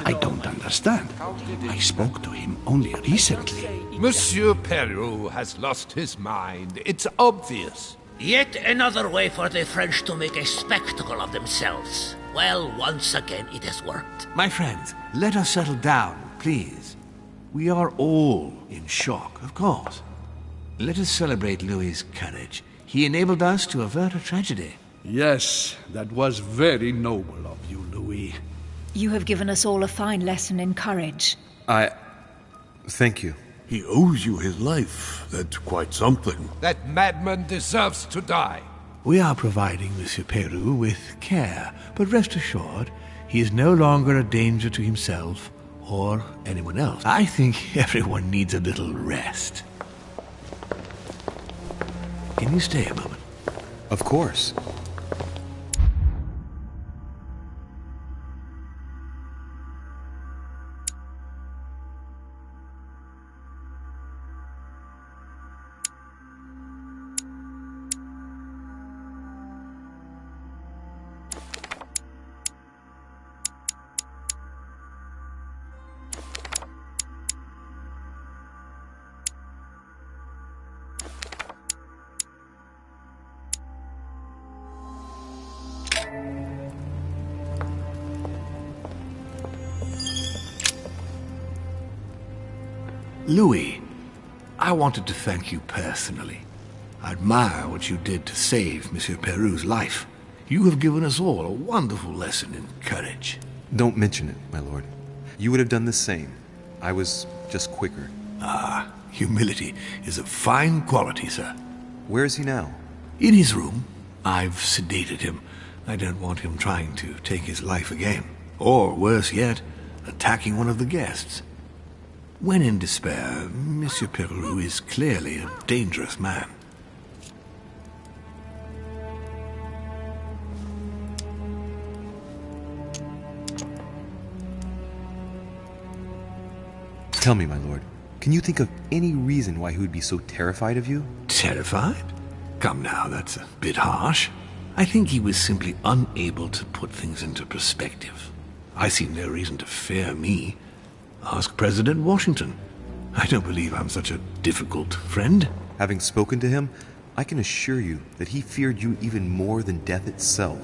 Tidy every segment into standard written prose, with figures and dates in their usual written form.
I don't understand. I spoke to him only recently. Monsieur Peru has lost his mind. It's obvious. Yet another way for the French to make a spectacle of themselves. Well, once again it has worked. My friends, let us settle down, please. We are all in shock, of course. Let us celebrate Louis's courage. He enabled us to avert a tragedy. Yes, that was very noble of you, Louis. You have given us all a fine lesson in courage. Thank you. He owes you his life. That's quite something. That madman deserves to die. We are providing Monsieur Peru with care, but rest assured, he is no longer a danger to himself or anyone else. I think everyone needs a little rest. Can you stay a moment? Of course. Louis, I wanted to thank you personally. I admire what you did to save Monsieur Peru's life. You have given us all a wonderful lesson in courage. Don't mention it, my lord. You would have done the same. I was just quicker. Ah, humility is a fine quality, sir. Where is he now? In his room. I've sedated him. I don't want him trying to take his life again. Or, worse yet, attacking one of the guests. When in despair, Monsieur Peru is clearly a dangerous man. Tell me, my lord, can you think of any reason why he would be so terrified of you? Terrified? Come now, that's a bit harsh. I think he was simply unable to put things into perspective. I see no reason to fear me. Ask President Washington. I don't believe I'm such a difficult friend. Having spoken to him, I can assure you that he feared you even more than death itself.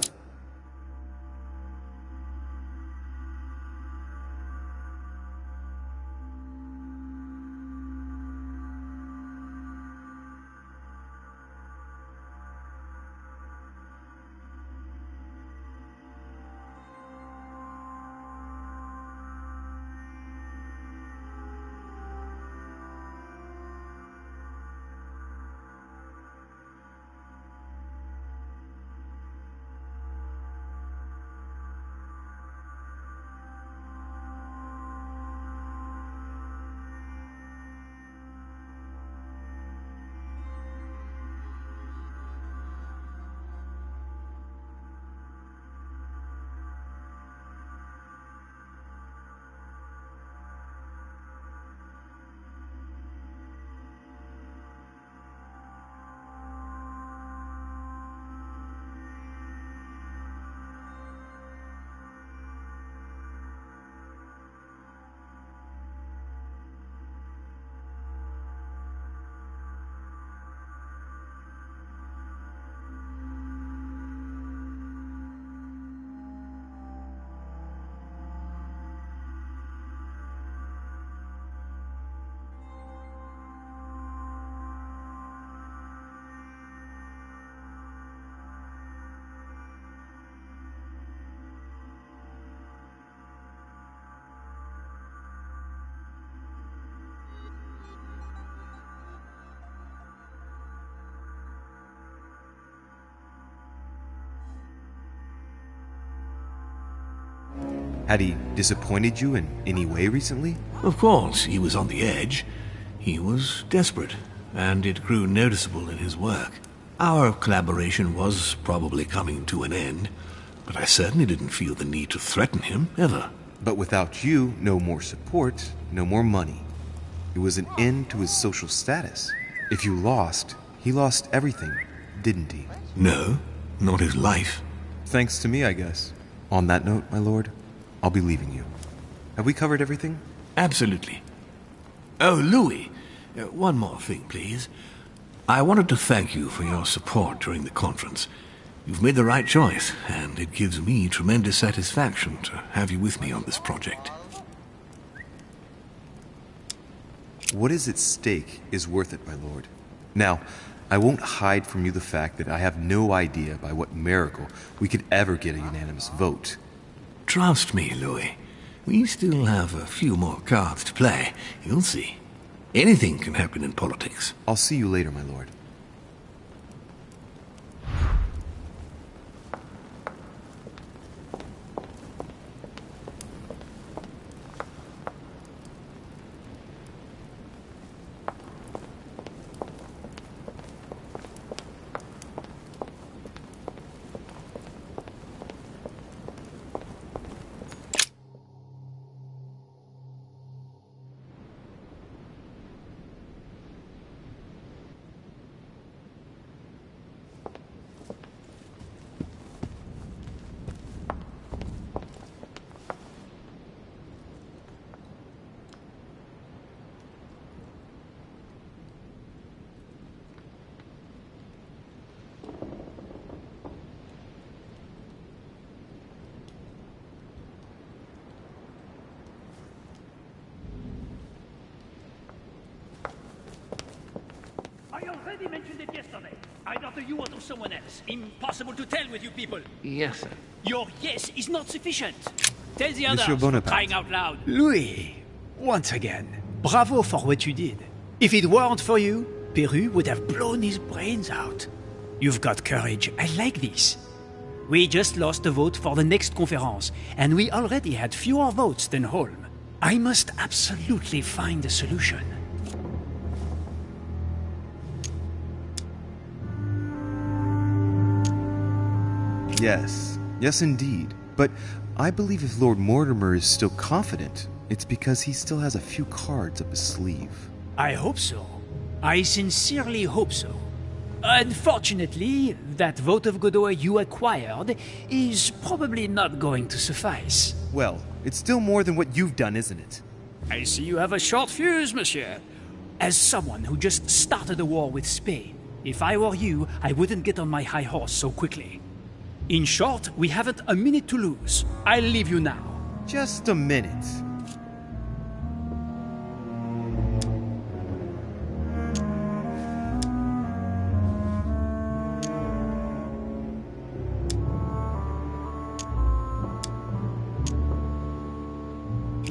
Had he disappointed you in any way recently? Of course, he was on the edge. He was desperate, and it grew noticeable in his work. Our collaboration was probably coming to an end, but I certainly didn't feel the need to threaten him, ever. But without you, no more support, no more money. It was an end to his social status. If you lost, he lost everything, didn't he? No, not his life. Thanks to me, I guess. On that note, my lord, I'll be leaving you. Have we covered everything? Absolutely. Oh, Louis, one more thing, please. I wanted to thank you for your support during the conference. You've made the right choice, and it gives me tremendous satisfaction to have you with me on this project. What is at stake is worth it, my lord. Now, I won't hide from you the fact that I have no idea by what miracle we could ever get a unanimous vote. Trust me, Louis. We still have a few more cards to play. You'll see. Anything can happen in politics. I'll see you later, my lord. I already mentioned it yesterday. Either to you or to someone else. Impossible to tell with you people. Yes, sir. Your yes is not sufficient. Tell the Monsieur others for Bonaparte. crying out loud. Louis, once again, bravo for what you did. If it weren't for you, Peru would have blown his brains out. You've got courage. I like this. We just lost a vote for the next conference, and we already had fewer votes than Holm. I must absolutely find a solution. Yes. Yes, indeed. But I believe if Lord Mortimer is still confident, it's because he still has a few cards up his sleeve. I hope so. I sincerely hope so. Unfortunately, that vote of Godoy you acquired is probably not going to suffice. Well, it's still more than what you've done, isn't it? I see you have a short fuse, monsieur. As someone who just started a war with Spain, if I were you, I wouldn't get on my high horse so quickly. In short, we haven't a minute to lose. I'll leave you now. Just a minute.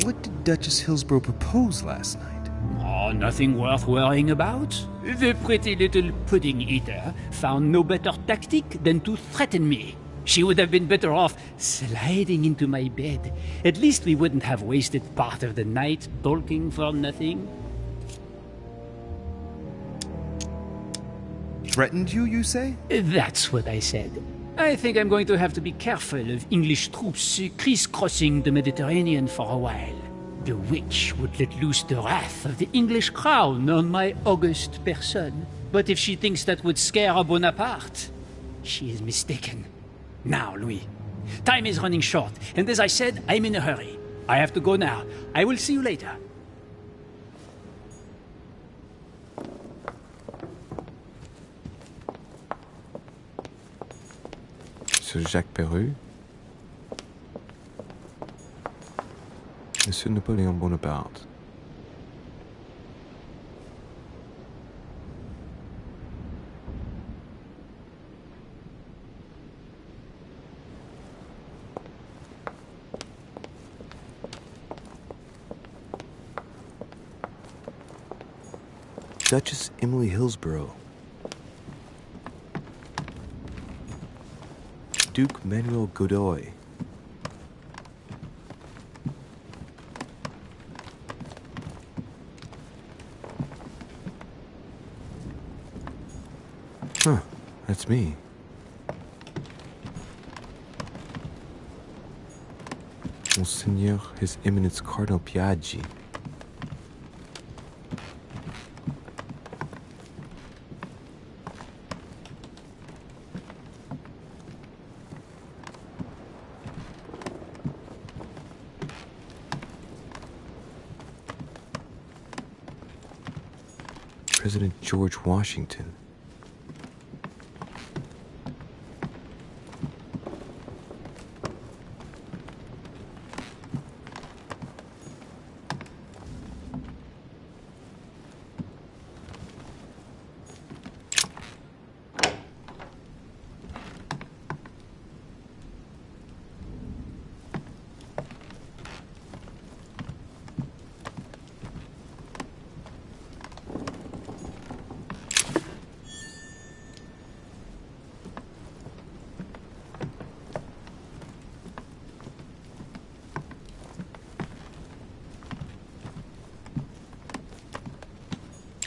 What did Duchess Hillsborough propose last night? Oh, nothing worth worrying about. The pretty little pudding eater found no better tactic than to threaten me. She would have been better off sliding into my bed. At least we wouldn't have wasted part of the night talking for nothing. Threatened you, you say? That's what I said. I think I'm going to have to be careful of English troops crisscrossing the Mediterranean for a while. The witch would let loose the wrath of the English crown on my august person. But if she thinks that would scare a Bonaparte, she is mistaken. Now, Louis, time is running short, and as I said, I'm in a hurry. I have to go now. I will see you later. Monsieur Jacques Peru, Monsieur Napoléon Bonaparte. Duchess Emily Hillsborough. Duke Manuel Godoy. Huh, that's me. Monseigneur His Eminence Cardinal Piaggi. President George Washington.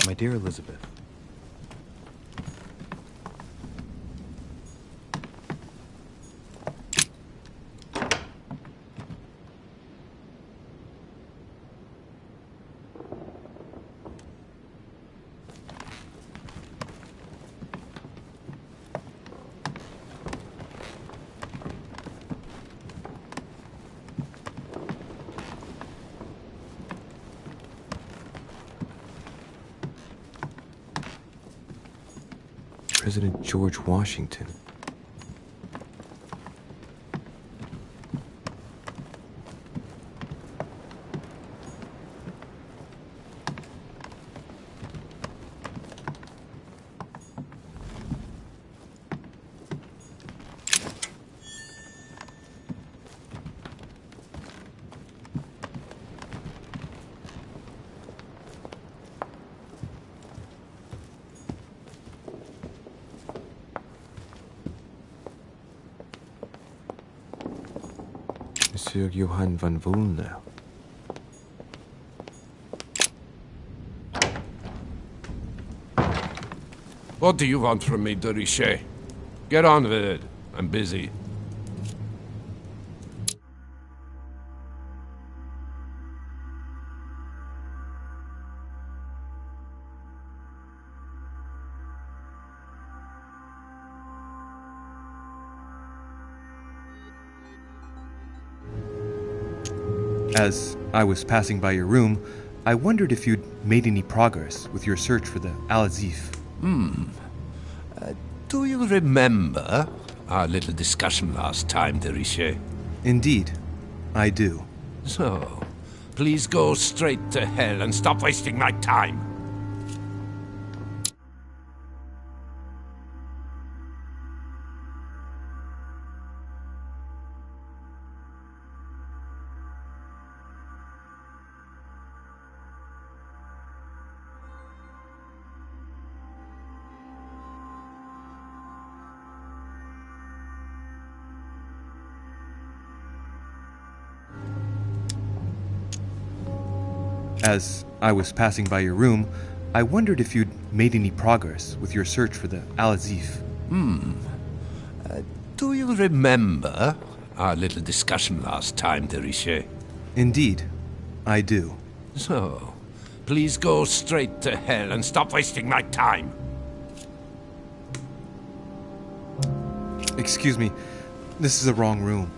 My dear Elizabeth, President George Washington. Monsieur Johann van Vulner. What do you want from me, de Richet? Get on with it. I'm busy. As I was passing by your room, I wondered if you'd made any progress with your search for the Al-Azif. Do you remember our little discussion last time, de Richet? Indeed, I do. So, please go straight to hell and stop wasting my time. As I was passing by your room, I wondered if you'd made any progress with your search for the Al-Azif. Do you remember our little discussion last time, de Richet? Indeed, I do. So, please go straight to hell and stop wasting my time. Excuse me, this is the wrong room.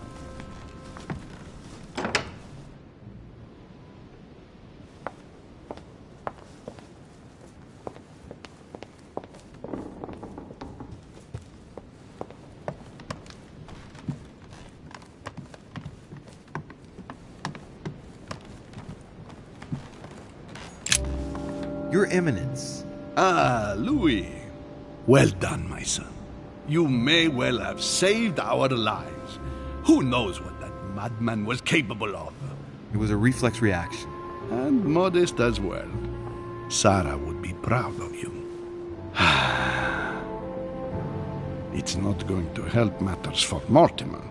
Your Eminence. Ah, Louis. Well done, my son. You may well have saved our lives. Who knows what that madman was capable of? It was a reflex reaction. And modest as well. Sarah would be proud of you. It's not going to help matters for Mortimer.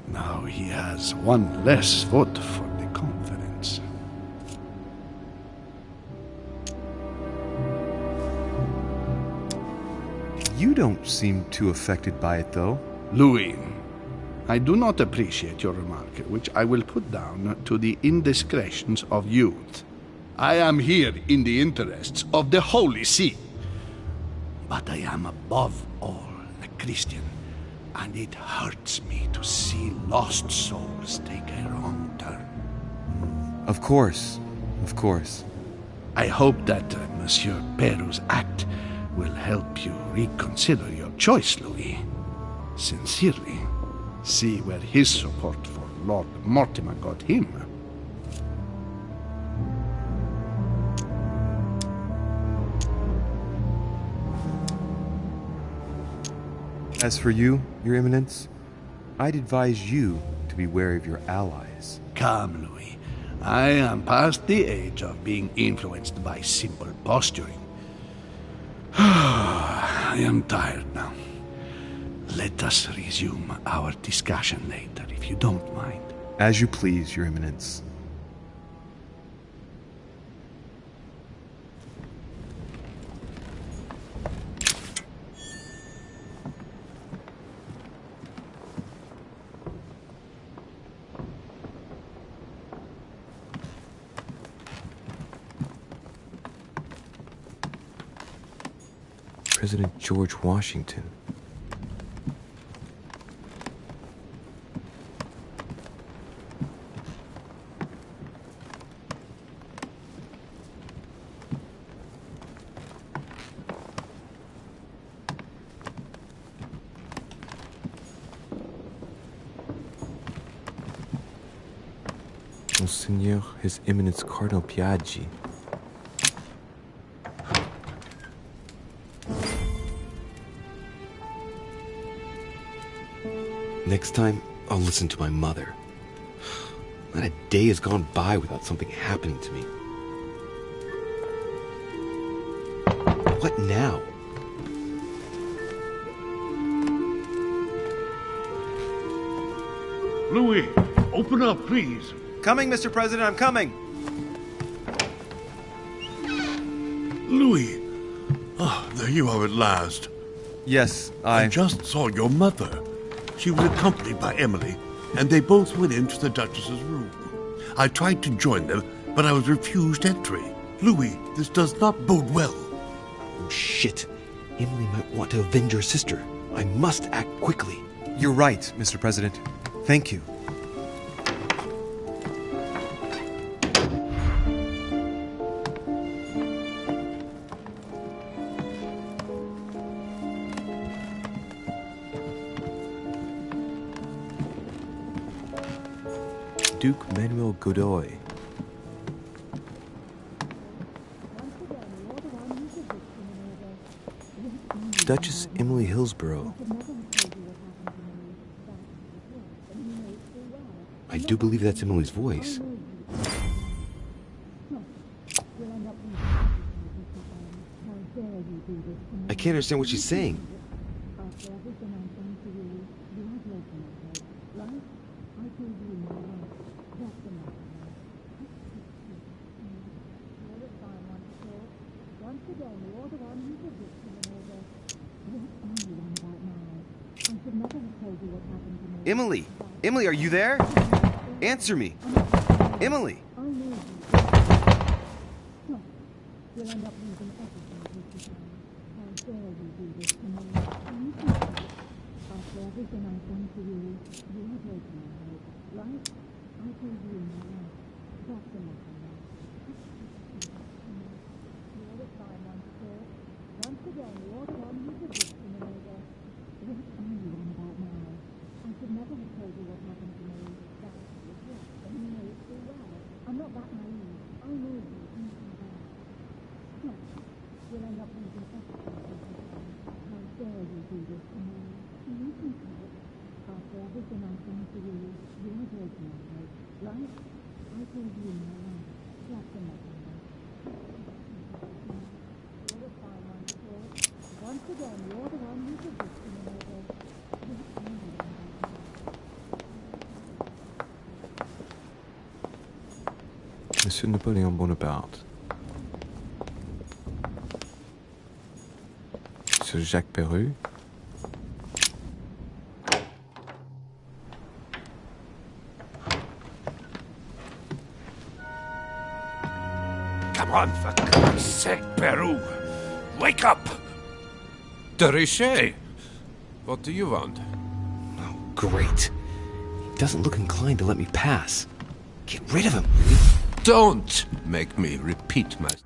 Now he has one less vote for the conference. You don't seem too affected by it, though. Louis, I do not appreciate your remark, which I will put down to the indiscretions of youth. I am here in the interests of the Holy See. But I am above all a Christian, and it hurts me to see lost souls take a wrong turn. Of course, of course. I hope that Monsieur Peru's act will help you reconsider your choice, Louis. Sincerely, see where his support for Lord Mortimer got him. As for you, Your Eminence, I'd advise you to be wary of your allies. Come, Louis. I am past the age of being influenced by simple posturing. I am tired now. Let us resume our discussion later, if you don't mind. As you please, Your Eminence. President George Washington. Monseigneur, His Eminence Cardinal Piaggi. Next time, I'll listen to my mother. Not a day has gone by without something happening to me. What now? Louis, open up, please. Coming, Mr. President, I'm coming! Louis. Ah, there you are at last. Yes, I just saw your mother. She was accompanied by Emily, and they both went into the Duchess's room. I tried to join them, but I was refused entry. Louis, this does not bode well. Oh, shit. Emily might want to avenge her sister. I must act quickly. You're right, Mr. President. Thank you. Duke Manuel Godoy. Duchess Emily Hillsborough. I do believe that's Emily's voice. I can't understand what she's saying. Emily! Emily, are you there? Answer me! Emily! Monsieur Napoleon Bonaparte. Monsieur Jacques Perru. Come on, for God's sake, Peru. Wake up! De Richet, what do you want? Oh, great. He doesn't look inclined to let me pass. Get rid of him. Don't make me repeat myself.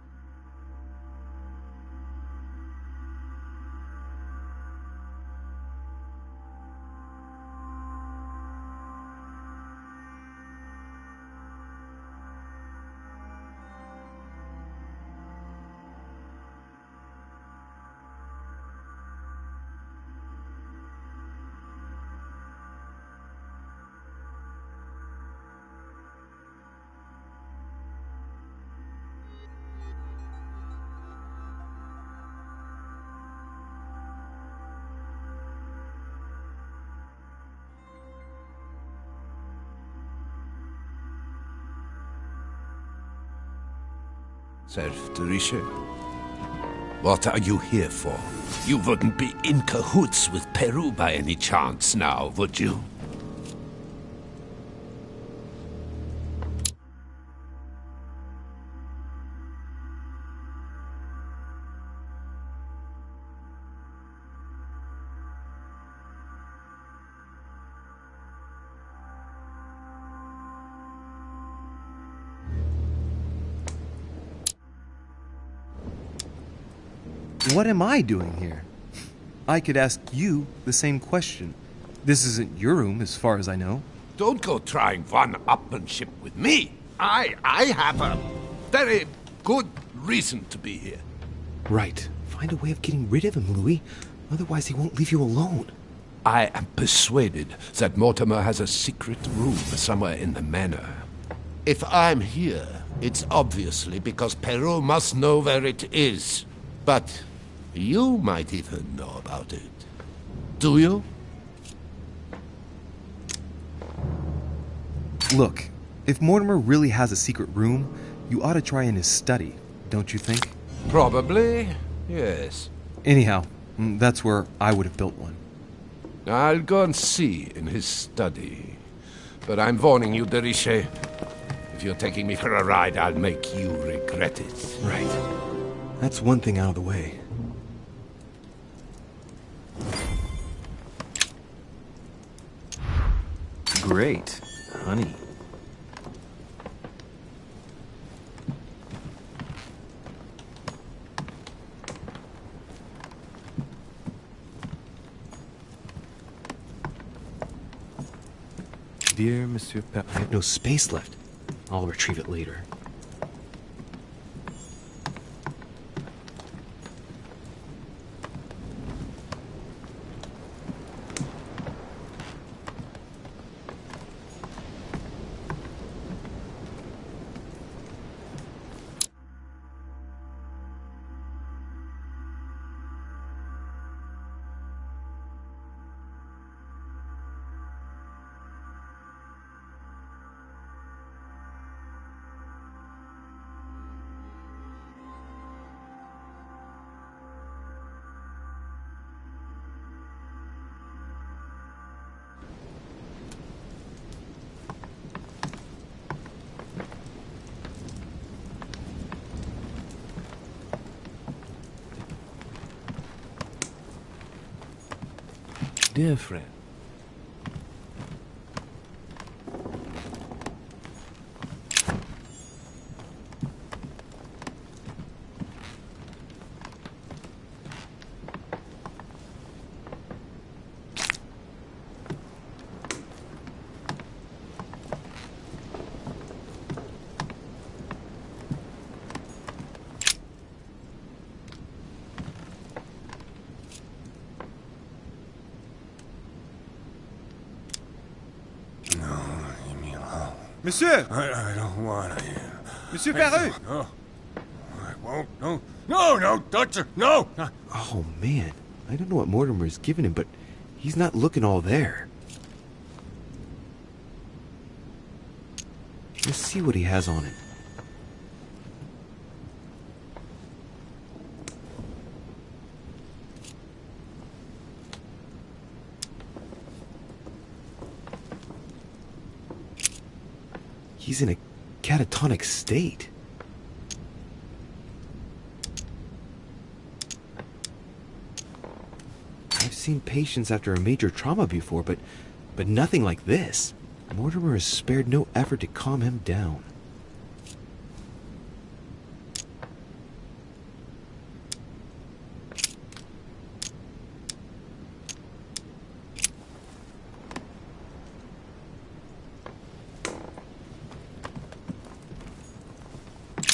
Serf Tarisha? What are you here for? You wouldn't be in cahoots with Peru by any chance now, would you? What am I doing here? I could ask you the same question. This isn't your room, as far as I know. Don't go trying one-upmanship with me. I have a very good reason to be here. Right. Find a way of getting rid of him, Louis. Otherwise, he won't leave you alone. I am persuaded that Mortimer has a secret room somewhere in the manor. If I'm here, it's obviously because Peru must know where it is. But you might even know about it. Do you? Look, if Mortimer really has a secret room, you ought to try in his study, don't you think? Probably, yes. Anyhow, that's where I would have built one. I'll go and see in his study. But I'm warning you, Derishe. If you're taking me for a ride, I'll make you regret it. Right. That's one thing out of the way. Great. Honey. Dear Monsieur Pep, I have no space left. I'll retrieve it later. Dear friend, Monsieur! I don't want to. Monsieur Peru! No. I won't. No. No, don't touch her. No. Oh, man. I don't know what Mortimer has given him, but he's not looking all there. Let's see what he has on it. He's in a catatonic state. I've seen patients after a major trauma before, but nothing like this. Mortimer has spared no effort to calm him down.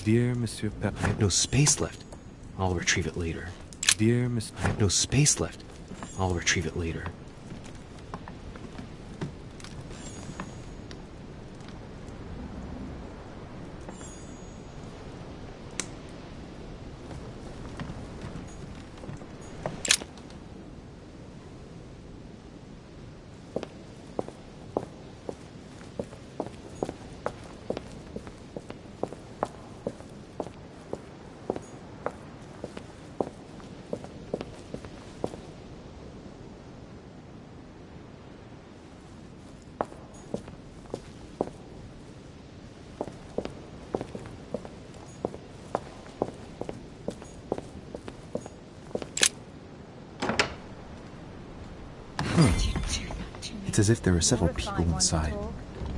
Dear Monsieur Pep, I have no space left. I'll retrieve it later. Dear Miss, I have no space left. I'll retrieve it later. It's as if there are several people inside.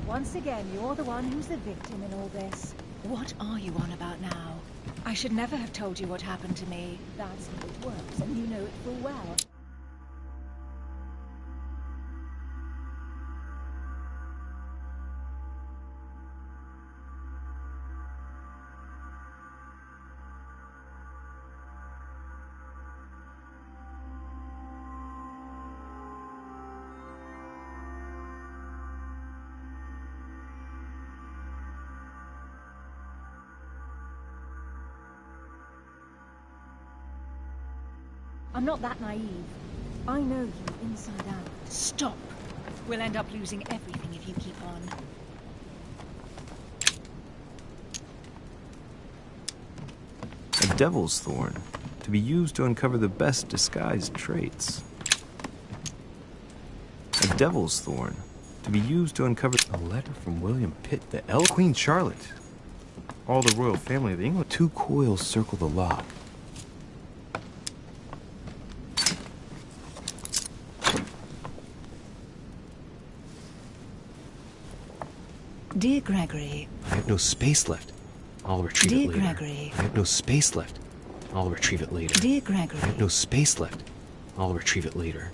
Once again, you're the one who's the victim in all this. What are you on about now? I should never have told you what happened to me. That's how it works, and you know it full well. I'm not that naive. I know you inside out. Stop! We'll end up losing everything if you keep on. A devil's thorn, to be used to uncover the best disguised traits. A devil's thorn, to be used to uncover a letter from William Pitt the Elder. Queen Charlotte. All the royal family of England. 2 coils circle the lock. Dear Gregory... I have no space left. I'll retrieve it later. Dear Gregory... I have no space left. I'll retrieve it later. Dear Gregory... I have no space left. I'll retrieve it later.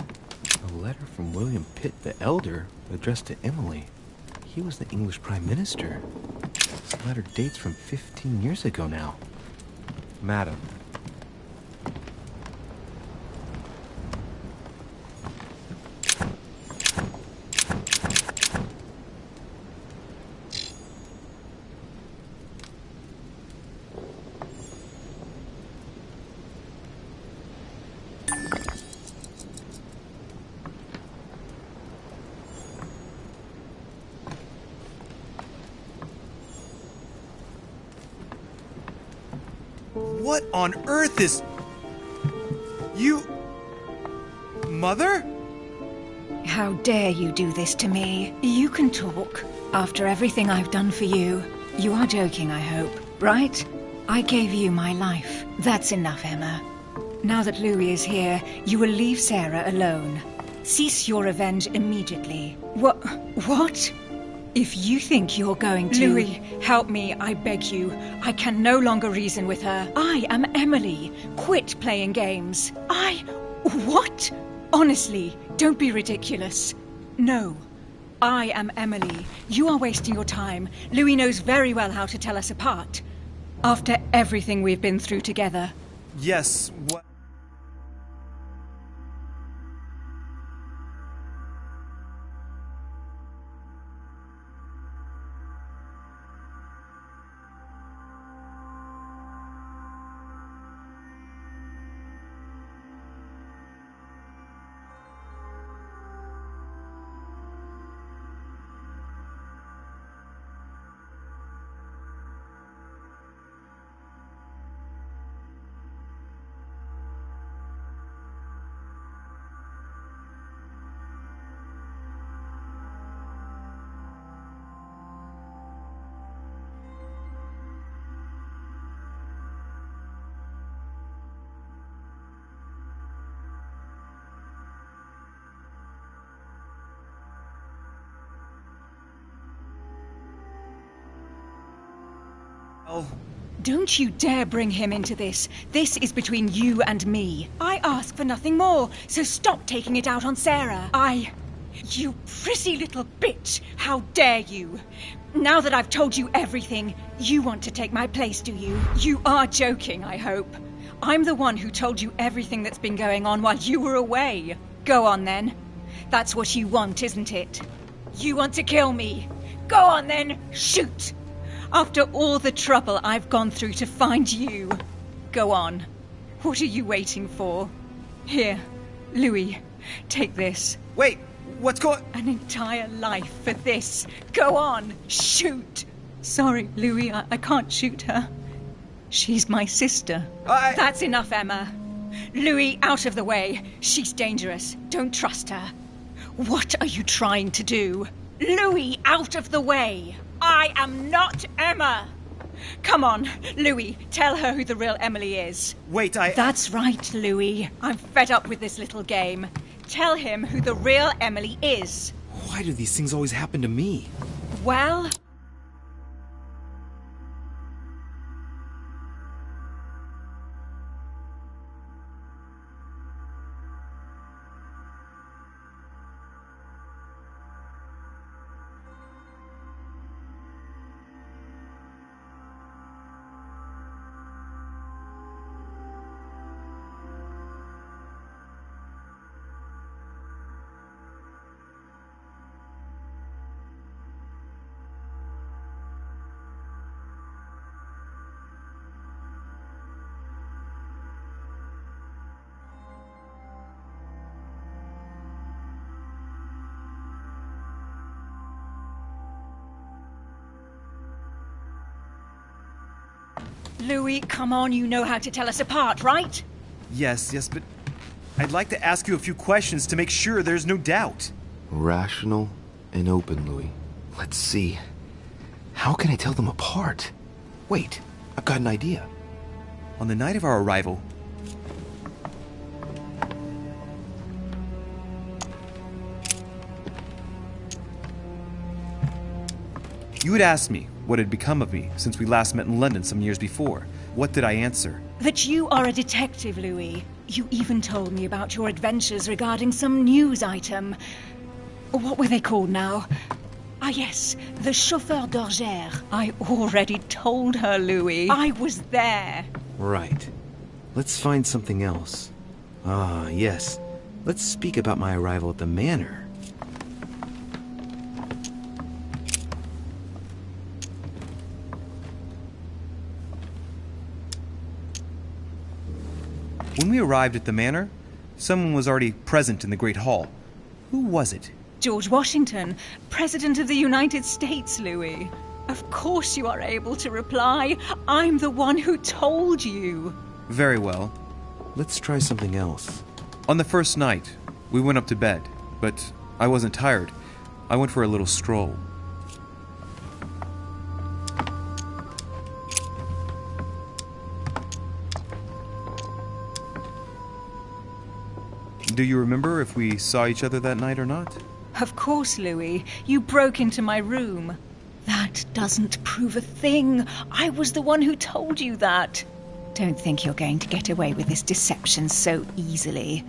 A letter from William Pitt the Elder, addressed to Emily. He was the English Prime Minister. This letter dates from 15 years ago now. Madam. What on earth is... You... Mother? How dare you do this to me? You can talk. After everything I've done for you. You are joking, I hope, right? I gave you my life. That's enough, Emma. Now that Louis is here, you will leave Sarah alone. Cease your revenge immediately. What? If you think you're going to... Louis, help me, I beg you. I can no longer reason with her. I am Emily. Quit playing games. What? Honestly, don't be ridiculous. No. I am Emily. You are wasting your time. Louis knows very well how to tell us apart. After everything we've been through together. Yes, what... Don't you dare bring him into this. This is between you and me. I ask for nothing more, so stop taking it out on Sarah. You prissy little bitch! How dare you! Now that I've told you everything, you want to take my place, do you? You are joking, I hope. I'm the one who told you everything that's been going on while you were away. Go on then. That's what you want, isn't it? You want to kill me. Go on then, shoot! After all the trouble I've gone through to find you. Go on. What are you waiting for? Here, Louis, take this. Wait, what's going... An entire life for this. Go on, shoot. Sorry, Louis, I can't shoot her. She's my sister. That's enough, Emma. Louis, out of the way. She's dangerous. Don't trust her. What are you trying to do? Louis, out of the way. I am not Emma! Come on, Louis, tell her who the real Emily is. Wait, That's right, Louis. I'm fed up with this little game. Tell him who the real Emily is. Why do these things always happen to me? Well... Louis, come on, you know how to tell us apart, right? Yes, but I'd like to ask you a few questions to make sure there's no doubt. Rational and open, Louis. Let's see. How can I tell them apart? Wait, I've got an idea. On the night of our arrival, you had asked me what had become of me since we last met in London some years before. What did I answer? That you are a detective, Louis. You even told me about your adventures regarding some news item. What were they called now? Ah, yes, the chauffeur d'Orgère. I already told her, Louis. I was there. Right. Let's find something else. Ah, yes. Let's speak about my arrival at the manor. When we arrived at the manor, someone was already present in the Great Hall. Who was it? George Washington, President of the United States, Louis. Of course you are able to reply. I'm the one who told you. Very well. Let's try something else. On the first night, we went up to bed, but I wasn't tired. I went for a little stroll. Do you remember if we saw each other that night or not? Of course, Louis. You broke into my room. That doesn't prove a thing. I was the one who told you that. Don't think you're going to get away with this deception so easily.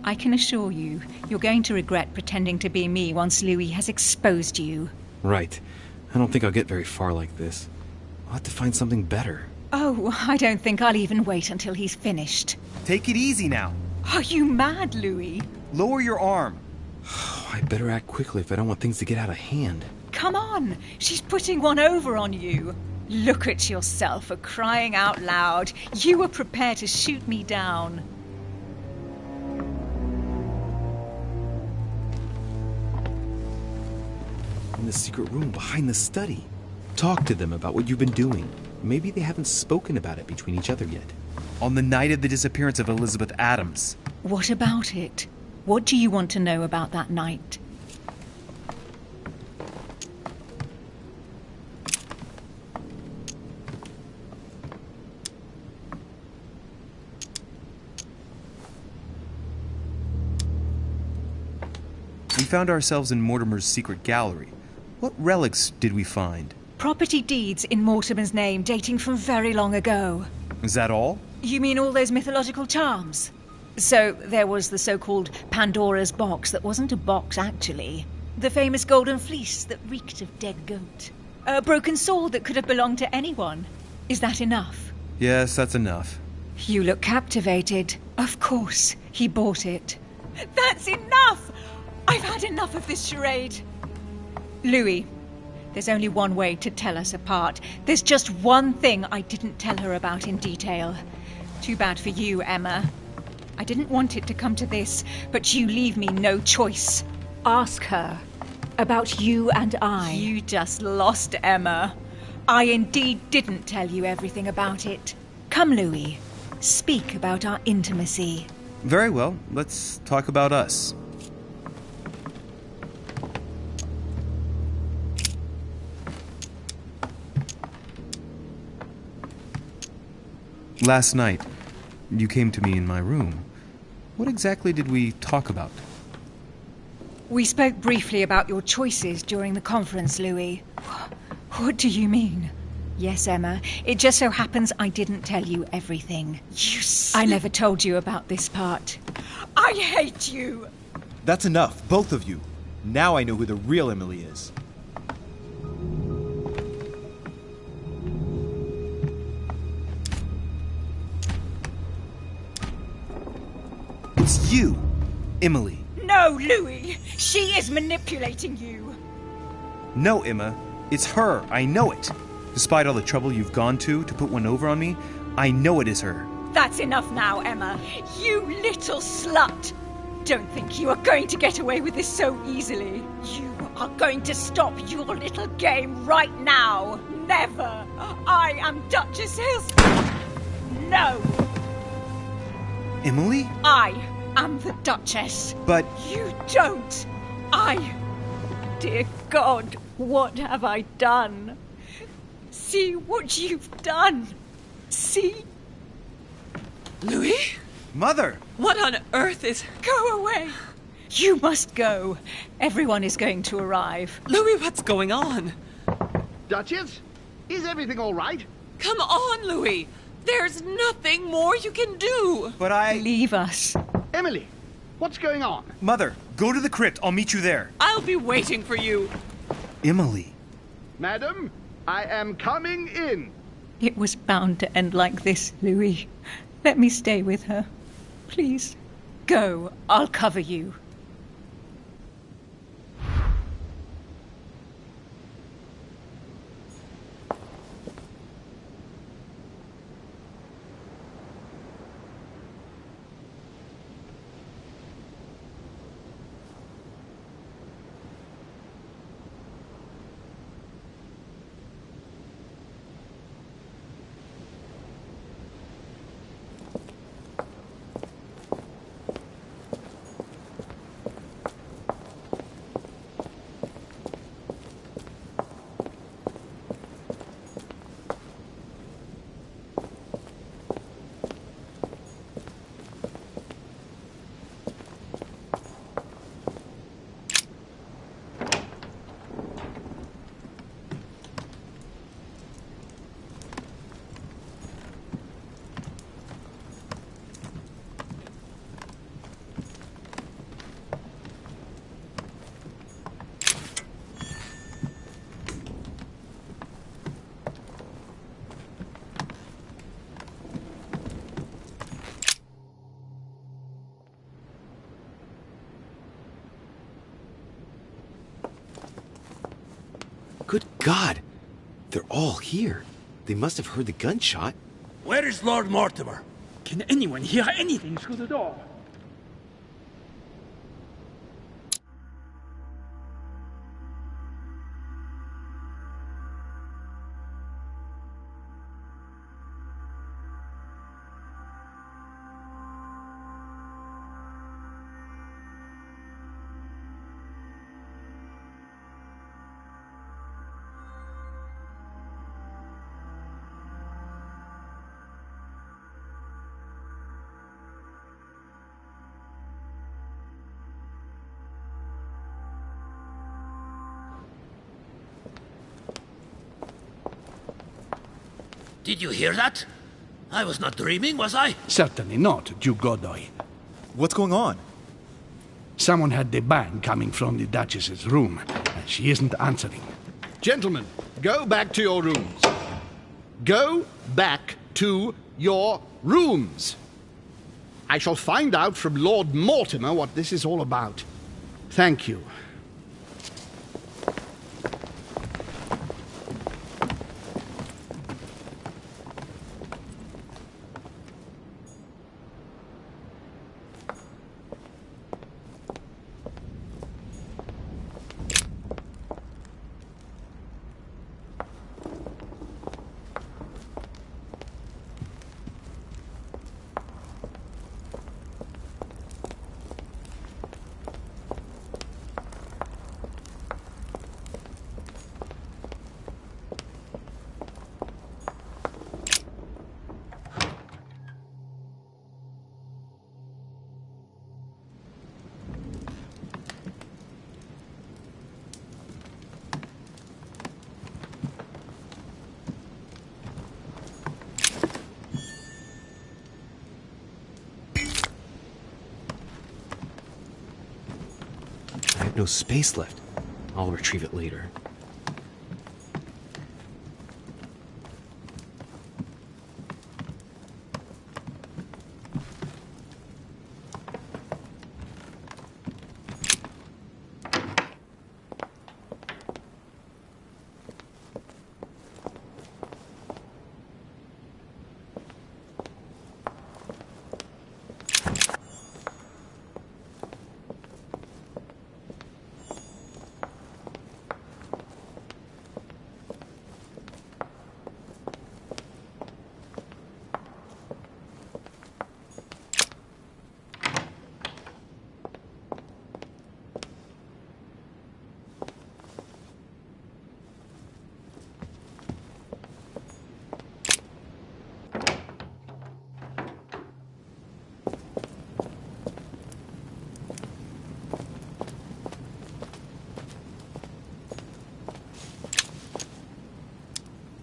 I can assure you, you're going to regret pretending to be me once Louis has exposed you. Right. I don't think I'll get very far like this. I'll have to find something better. Oh, I don't think I'll even wait until he's finished. Take it easy now. Are you mad, Louis? Lower your arm. I better act quickly if I don't want things to get out of hand. Come on, she's putting one over on you. Look at yourself for crying out loud. You were prepared to shoot me down. In the secret room behind the study. Talk to them about what you've been doing. Maybe they haven't spoken about it between each other yet. On the night of the disappearance of Elizabeth Adams. What about it? What do you want to know about that night? We found ourselves in Mortimer's secret gallery. What relics did we find? Property deeds in Mortimer's name dating from very long ago. Is that all? You mean all those mythological charms? So there was the so-called Pandora's box that wasn't a box, actually. The famous golden fleece that reeked of dead goat. A broken sword that could have belonged to anyone. Is that enough? Yes, that's enough. You look captivated. Of course, he bought it. That's enough! I've had enough of this charade. Louis, there's only one way to tell us apart. There's just one thing I didn't tell her about in detail. Too bad for you, Emma. I didn't want it to come to this, but you leave me no choice. Ask her about you and I. You just lost, Emma. I indeed didn't tell you everything about it. Come, Louis. Speak about our intimacy. Very well. Let's talk about us. Last night, you came to me in my room. What exactly did we talk about? We spoke briefly about your choices during the conference, Louis. What do you mean? Yes, Emma. It just so happens I didn't tell you everything. I never told you about this part. I hate you! That's enough, both of you. Now I know who the real Emily is. It's you, Emily. No, Louis! She is manipulating you! No, Emma. It's her. I know it. Despite all the trouble you've gone to put one over on me, I know it is her. That's enough now, Emma. You little slut! Don't think you are going to get away with this so easily. You are going to stop your little game right now. Never! I am Duchess Hills. No! Emily? I am the Duchess. But... You don't! Dear God, what have I done? See what you've done. See? Louis? Mother! What on earth is... Go away! You must go. Everyone is going to arrive. Louis, what's going on? Duchess, is everything all right? Come on, Louis. There's nothing more you can do. But I... Leave us. Emily, what's going on? Mother, go to the crypt. I'll meet you there. I'll be waiting for you. Emily. Madam, I am coming in. It was bound to end like this, Louis. Let me stay with her. Please. Go. I'll cover you. Good God! They're all here. They must have heard the gunshot. Where is Lord Mortimer? Can anyone hear anything through the door? Did you hear that? I was not dreaming, was I? Certainly not, Duke Godoy. What's going on? Someone had the bang coming from the Duchess's room, and she isn't answering. Gentlemen, go back to your rooms. Go back to your rooms. I shall find out from Lord Mortimer what this is all about. Thank you. no space left. I'll retrieve it later.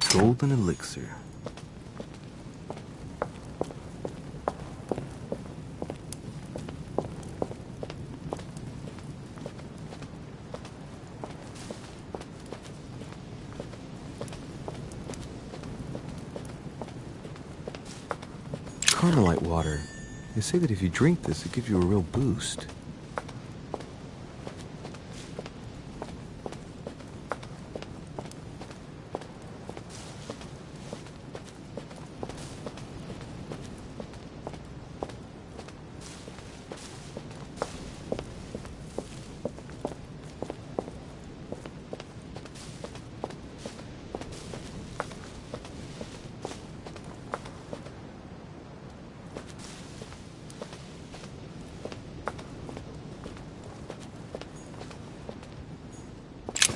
Golden elixir. Carmelite water. They say that if you drink this, it gives you a real boost.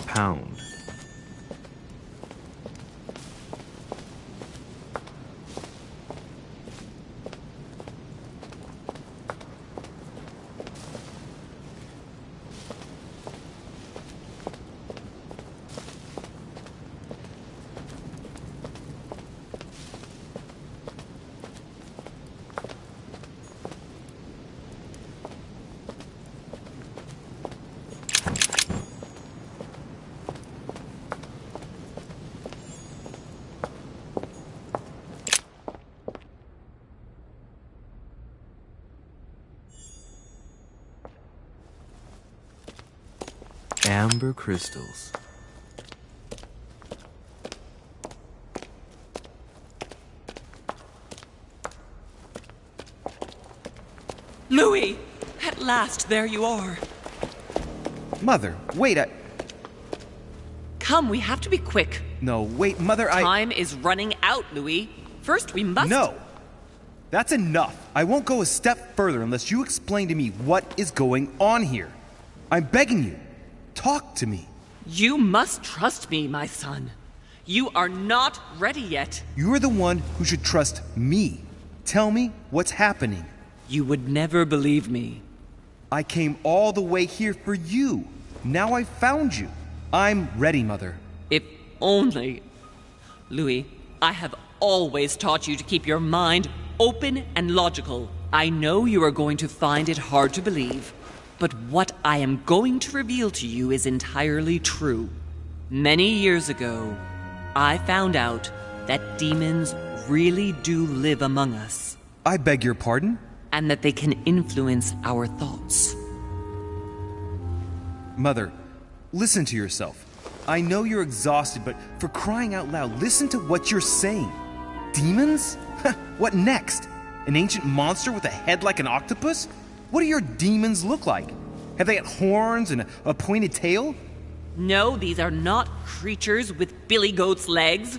Pound. Amber crystals. Louis! At last, there you are. Mother, wait, Come, we have to be quick. No, wait, Mother, Time is running out, Louis. First, we must... No! That's enough. I won't go a step further unless you explain to me what is going on here. I'm begging you. Talk to me. You must trust me, my son. You are not ready yet. You're the one who should trust me. Tell me what's happening. You would never believe me. I came all the way here for you. Now I've found you. I'm ready, Mother. If only... Louis, I have always taught you to keep your mind open and logical. I know you are going to find it hard to believe, but what I am going to reveal to you is entirely true. Many years ago, I found out that demons really do live among us. I beg your pardon? And that they can influence our thoughts. Mother, listen to yourself. I know you're exhausted, but for crying out loud, listen to what you're saying. Demons? What next? An ancient monster with a head like an octopus? What do your demons look like? Have they got horns and a pointed tail? No, these are not creatures with billy goat's legs.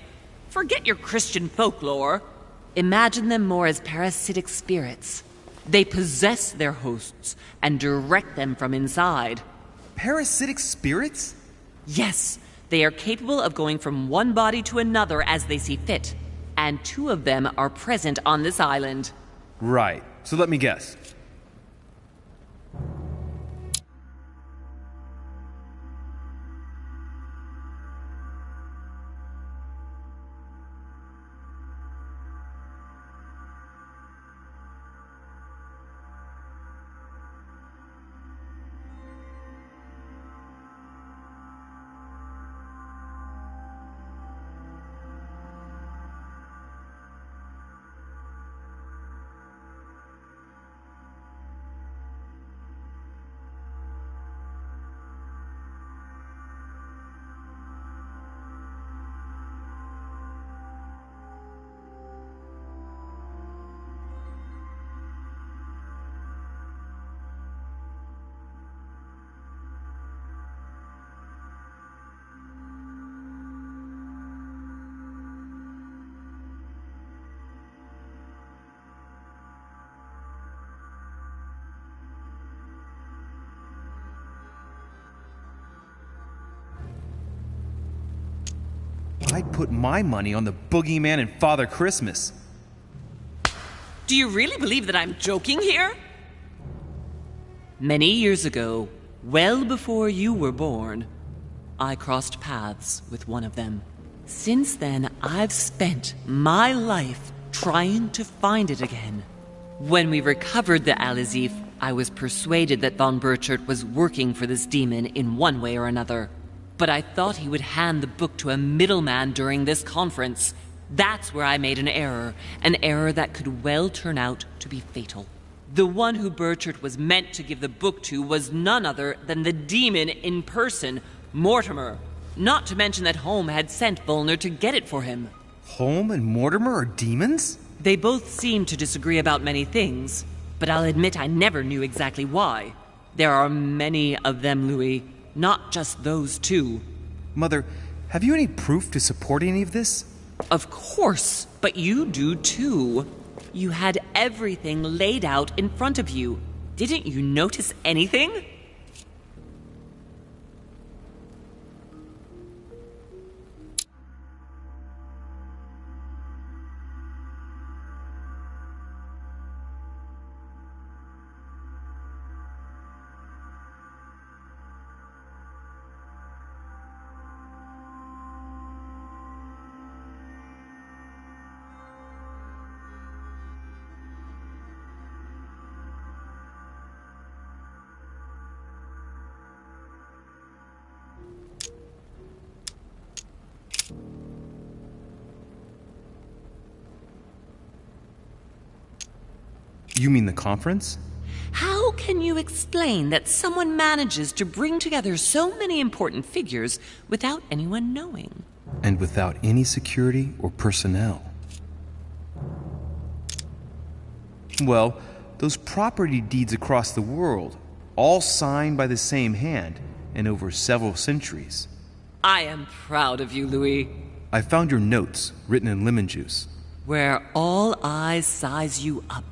Forget your Christian folklore. Imagine them more as parasitic spirits. They possess their hosts and direct them from inside. Parasitic spirits? Yes, they are capable of going from one body to another as they see fit. And 2 of them are present on this island. Right. So let me guess. I'd put my money on the boogeyman and Father Christmas. Do you really believe that I'm joking here? Many years ago, well before you were born, I crossed paths with one of them. Since then, I've spent my life trying to find it again. When we recovered the Alizif, I was persuaded that von Burchard was working for this demon in one way or another. But I thought he would hand the book to a middleman during this conference. That's where I made an error that could well turn out to be fatal. The one who Burchard was meant to give the book to was none other than the demon in person, Mortimer. Not to mention that Holm had sent Volner to get it for him. Holm and Mortimer are demons? They both seem to disagree about many things, but I'll admit I never knew exactly why. There are many of them, Louis, not just those two. Mother, have you any proof to support any of this? Of course, but you do too. You had everything laid out in front of you. Didn't you notice anything? You mean the conference? How can you explain that someone manages to bring together so many important figures without anyone knowing? And without any security or personnel. Well, those property deeds across the world, all signed by the same hand and over several centuries. I am proud of you, Louis. I found your notes written in lemon juice. Where all eyes size you up.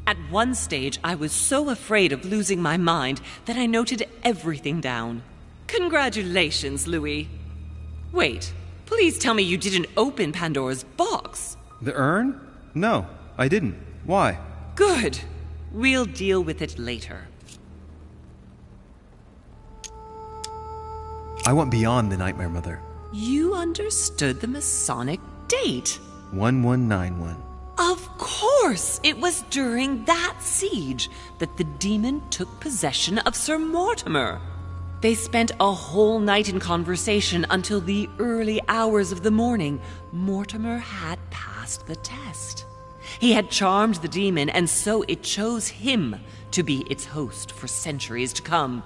At one stage, I was so afraid of losing my mind that I noted everything down. Congratulations, Louis. Wait, please tell me you didn't open Pandora's box. The urn? No, I didn't. Why? Good. We'll deal with it later. I went beyond the nightmare, Mother. You understood the Masonic date. 1191. Of course! It was during that siege that the demon took possession of Sir Mortimer. They spent a whole night in conversation until the early hours of the morning. Mortimer had passed the test. He had charmed the demon, and so it chose him to be its host for centuries to come.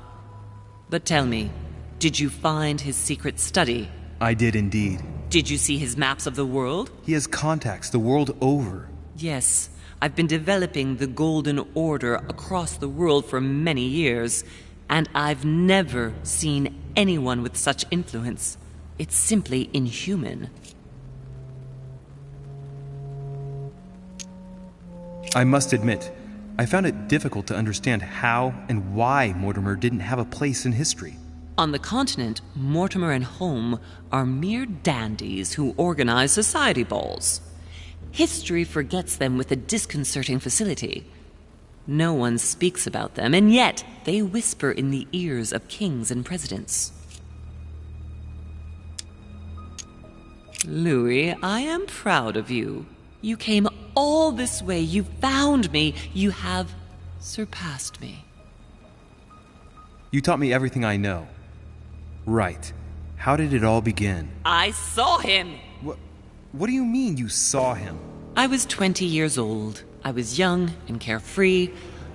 But tell me, did you find his secret study? I did indeed. Did you see his maps of the world? He has contacts the world over. Yes, I've been developing the Golden Order across the world for many years, and I've never seen anyone with such influence. It's simply inhuman. I must admit, I found it difficult to understand how and why Mortimer didn't have a place in history. On the continent, Mortimer and Holm are mere dandies who organize society balls. History forgets them with a disconcerting facility. No one speaks about them, and yet they whisper in the ears of kings and presidents. Louis, I am proud of you. You came all this way. You found me. You have surpassed me. You taught me everything I know. Right. How did it all begin? I saw him! What do you mean you saw him? I was 20 years old. I was young and carefree.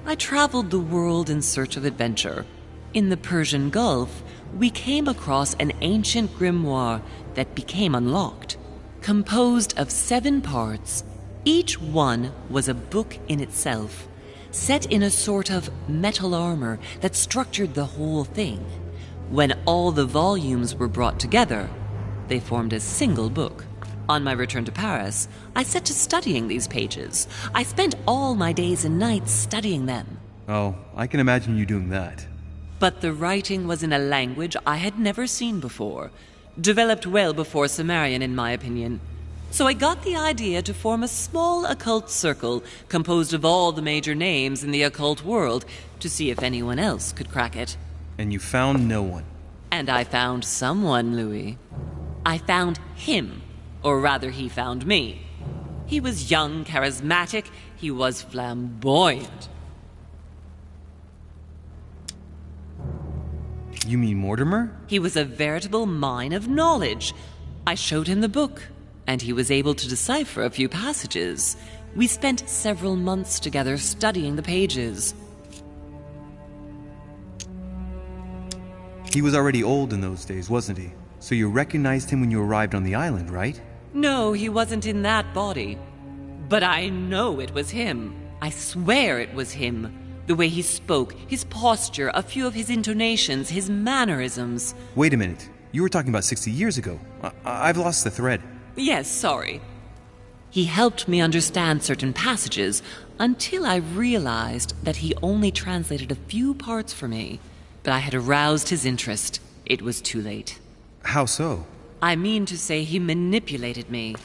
I traveled the world in search of adventure. In the Persian Gulf, we came across an ancient grimoire that became unlocked. Composed of 7 parts, each one was a book in itself, set in a sort of metal armor that structured the whole thing. When all the volumes were brought together, they formed a single book. On my return to Paris, I set to studying these pages. I spent all my days and nights studying them. Oh, I can imagine you doing that. But the writing was in a language I had never seen before. Developed well before Sumerian, in my opinion. So I got the idea to form a small occult circle composed of all the major names in the occult world to see if anyone else could crack it. And you found no one. And I found someone, Louis. I found him. Or rather, he found me. He was young, charismatic. He was flamboyant. You mean Mortimer? He was a veritable mine of knowledge. I showed him the book, and he was able to decipher a few passages. We spent several months together studying the pages. He was already old in those days, wasn't he? So you recognized him when you arrived on the island, right? No, he wasn't in that body. But I know it was him. I swear it was him. The way he spoke, his posture, a few of his intonations, his mannerisms. Wait a minute. You were talking about 60 years ago. I've lost the thread. Yes, sorry. He helped me understand certain passages until I realized that he only translated a few parts for me. But I had aroused his interest. It was too late. How so? I mean to say he manipulated me.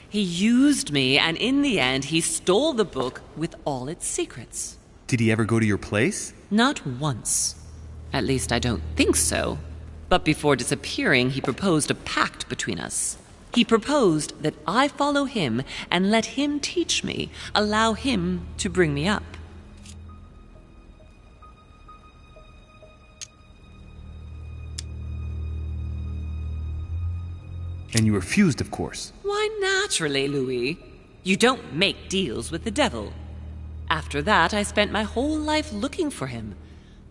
He used me, and in the end, he stole the book with all its secrets. Did he ever go to your place? Not once. At least I don't think so. But before disappearing, he proposed a pact between us. He proposed that I follow him and let him teach me, allow him to bring me up. And you refused, of course. Why, naturally, Louis. You don't make deals with the devil. After that, I spent my whole life looking for him.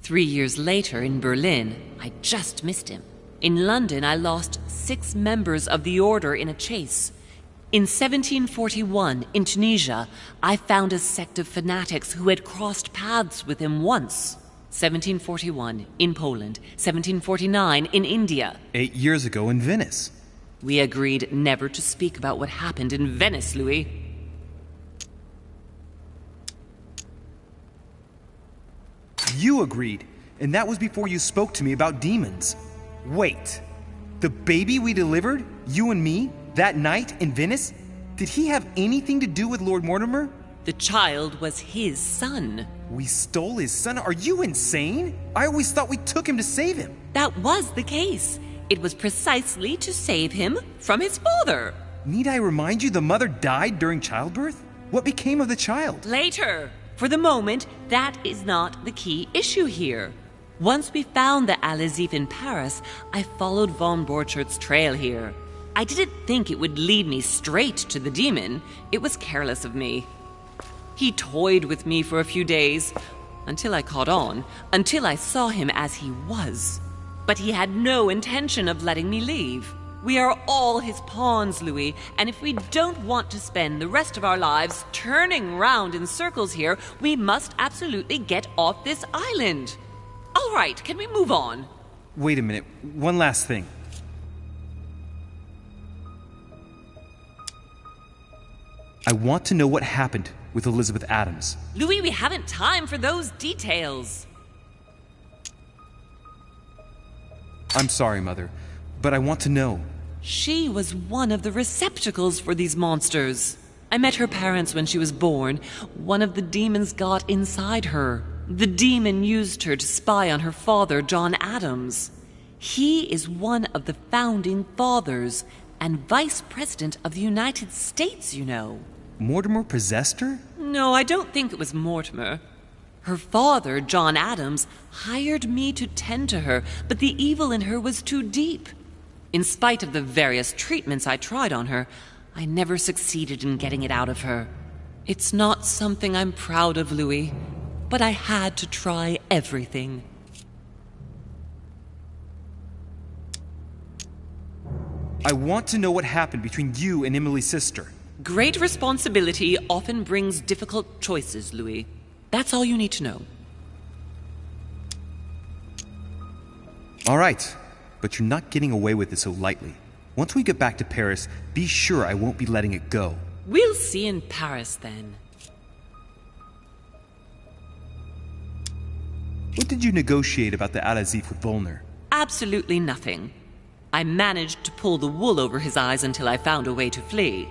3 years later, in Berlin, I just missed him. In London, I lost 6 members of the order in a chase. In 1741, in Tunisia, I found a sect of fanatics who had crossed paths with him once. 1741, in Poland. 1749, in India. 8 years ago in Venice. We agreed never to speak about what happened in Venice, Louis. You agreed, and that was before you spoke to me about demons. Wait, the baby we delivered, you and me, that night in Venice, did he have anything to do with Lord Mortimer? The child was his son. We stole his son? Are you insane? I always thought we took him to save him. That was the case. It was precisely to save him from his father. Need I remind you the mother died during childbirth? What became of the child? Later. For the moment, that is not the key issue here. Once we found the Al-Azif in Paris, I followed von Borchart's trail here. I didn't think it would lead me straight to the demon. It was careless of me. He toyed with me for a few days, until I caught on, until I saw him as he was. But he had no intention of letting me leave. We are all his pawns, Louis, and if we don't want to spend the rest of our lives turning round in circles here, we must absolutely get off this island. All right, can we move on? Wait a minute, one last thing. I want to know what happened with Elizabeth Adams. Louis, we haven't time for those details. I'm sorry, Mother, but I want to know. She was one of the receptacles for these monsters. I met her parents when she was born. One of the demons got inside her. The demon used her to spy on her father, John Adams. He is one of the founding fathers and vice president of the United States, you know. Mortimer possessed her? No, I don't think it was Mortimer. Her father, John Adams, hired me to tend to her, but the evil in her was too deep. In spite of the various treatments I tried on her, I never succeeded in getting it out of her. It's not something I'm proud of, Louis, but I had to try everything. I want to know what happened between you and Emily's sister. Great responsibility often brings difficult choices, Louis. That's all you need to know. All right, but you're not getting away with it so lightly. Once we get back to Paris, be sure I won't be letting it go. We'll see in Paris, then. What did you negotiate about the Al-Azif with Volner? Absolutely nothing. I managed to pull the wool over his eyes until I found a way to flee.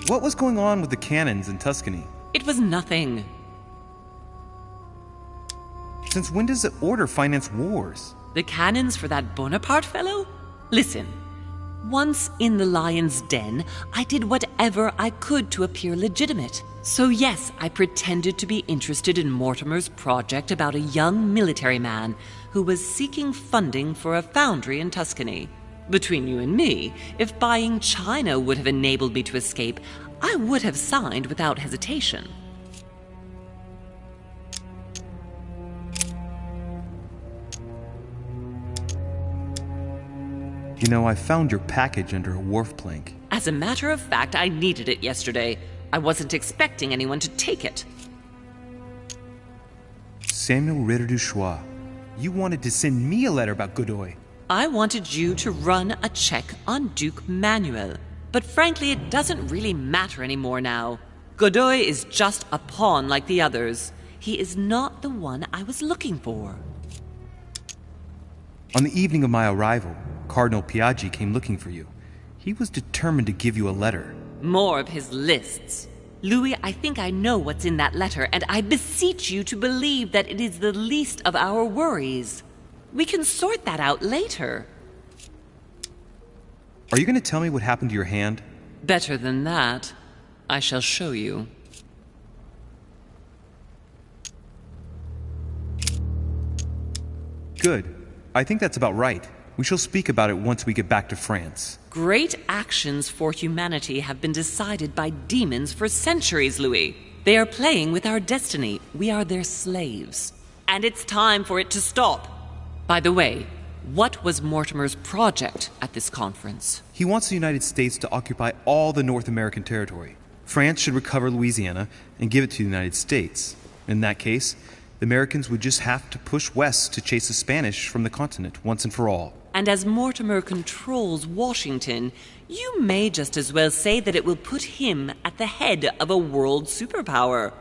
What was going on with the cannons in Tuscany? It was nothing. Since when does the Order finance wars? The cannons for that Bonaparte fellow? Listen, once in the lion's den, I did whatever I could to appear legitimate. So yes, I pretended to be interested in Mortimer's project about a young military man who was seeking funding for a foundry in Tuscany. Between you and me, if buying China would have enabled me to escape, I would have signed without hesitation. You know, I found your package under a wharf plank. As a matter of fact, I needed it yesterday. I wasn't expecting anyone to take it. Samuel Ritter du Choix, you wanted to send me a letter about Godoy. I wanted you to run a check on Duke Manuel. But frankly, it doesn't really matter anymore now. Godoy is just a pawn like the others. He is not the one I was looking for. On the evening of my arrival, Cardinal Piaggi came looking for you. He was determined to give you a letter. More of his lists. Louis, I think I know what's in that letter, and I beseech you to believe that it is the least of our worries. We can sort that out later. Are you going to tell me what happened to your hand? Better than that. I shall show you. Good. I think that's about right. We shall speak about it once we get back to France. Great actions for humanity have been decided by demons for centuries, Louis. They are playing with our destiny. We are their slaves. And it's time for it to stop. By the way, what was Mortimer's project at this conference? He wants the United States to occupy all the North American territory. France should recover Louisiana and give it to the United States. In that case, the Americans would just have to push west to chase the Spanish from the continent once and for all. And as Mortimer controls Washington, you may just as well say that it will put him at the head of a world superpower.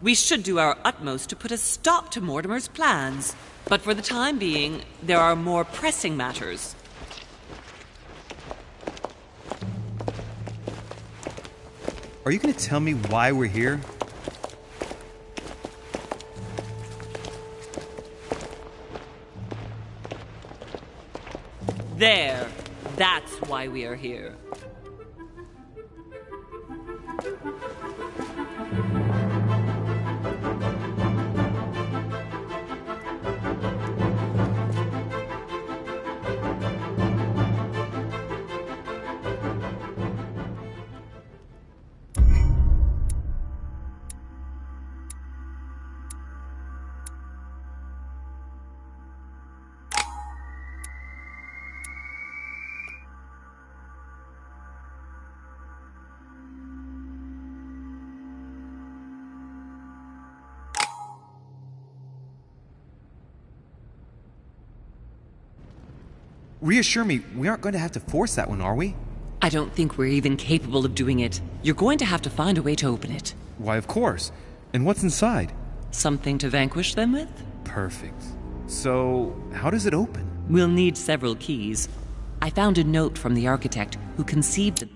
We should do our utmost to put a stop to Mortimer's plans. But for the time being, there are more pressing matters. Are you going to tell me why we're here? There. That's why we are here. Reassure me, we aren't going to have to force that one, are we? I don't think we're even capable of doing it. You're going to have to find a way to open it. Why, of course. And what's inside? Something to vanquish them with? Perfect. So, how does it open? We'll need several keys. I found a note from the architect who conceived the